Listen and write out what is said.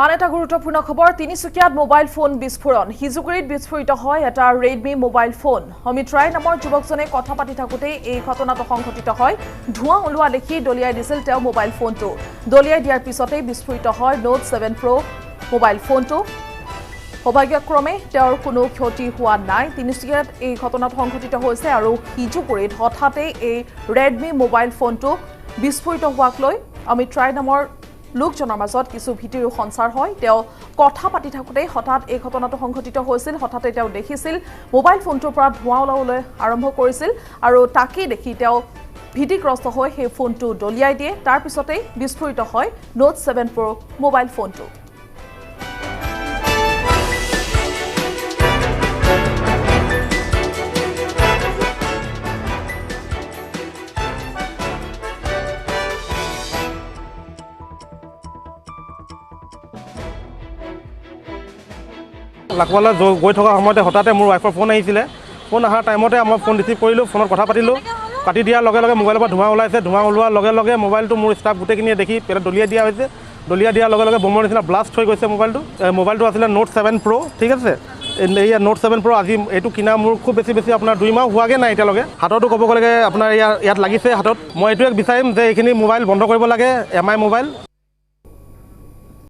আন এটা গুৰুত্বপূৰ্ণ খবৰ তিনিচুকীয়াত মোবাইল ফোন বিস্ফোৰণ হিজুগুৰিত বিস্ফোৰিত হয় এটা ৰেডমি মোবাইল ফোন অমিত ৰায় নামৰ যুৱকজনে কথা পাতি থাকোঁতে এই ঘটনাটো সংঘটিত হয় ধোঁৱা ওলোৱা দেখি দলিয়াই দিছিল তেওঁ মোবাইল ফোনটো দলিয়াই দিয়াৰ পিছতে বিস্ফোৰিত হয় নোট 7 প্ৰ মোবাইল ফোনটো সৌভাগ্যক্ৰমে তেওঁৰ কোনো ক্ষতি হোৱা নাই তিনিচুকীয়াত এই ঘটনাটো সংঘটিত হৈছে আৰু হিজুগুৰিত হঠাতে এই ৰেডমি মোবাইল ফোনটো বিস্ফোৰিত হোৱাক লৈ অমিত ৰায় নামৰ লোকজনৰ মাজত কিছু ভিডিঅ সঞ্চাৰ হয় তেওঁ কথা পাতি থাকোঁতে হঠাৎ এই ঘটনাটো সংঘটিত হৈছিল হঠাতে তেওঁ দেখিছিল মোবাইল ফোনটোৰ পৰা ধোঁৱা ওলাবলৈ আৰম্ভ কৰিছিল আৰু তাকেই দেখি তেওঁ ভীতিগ্ৰস্ত হৈ সেই ফোনটো দলিয়াই দিয়ে তাৰ পিছতে বিস্ফোৰিত হয় নোট 7 প্ৰ মোবাইল ফোনটো লাকৱালা গৈ থকা সময়তে হঠাতে মোৰ ৱাইফৰ ফোন আহিছিলে ফোন অহাৰ টাইমতে মই ফোন ৰিচিভ কৰিলোঁ ফোনত কথা পাতিলোঁ পাতি দিয়াৰ লগে লগে মোবাইলৰ পৰা ধোঁৱা ওলাইছে ধোঁৱা ওলোৱাৰ লগে লগে মোবাইলটো মোৰ ষ্টাফ গোটেইখিনিয়ে দেখি পেলাই দলিয়াই দিয়া হৈছে দলিয়াই দিয়াৰ লগে লগে বোমৰ নিচিনা ব্লাষ্ট হৈ গৈছে মোবাইলটো আছিলে নোট 7 প্ৰ ঠিক আছে এইয়া নোট 7 প্ৰ আজি এইটো কিনা মোৰ খুব বেছি আপোনাৰ 2 মাহ হোৱাগৈ নাই এতিয়ালৈকে হাততো ক'ব গ'লে আপোনাৰ ইয়াত লাগিছে হাতত মই এইটোৱে বিচাৰিম যে এইখিনি মোবাইল বন্ধ কৰিব লাগে MI মোবাইল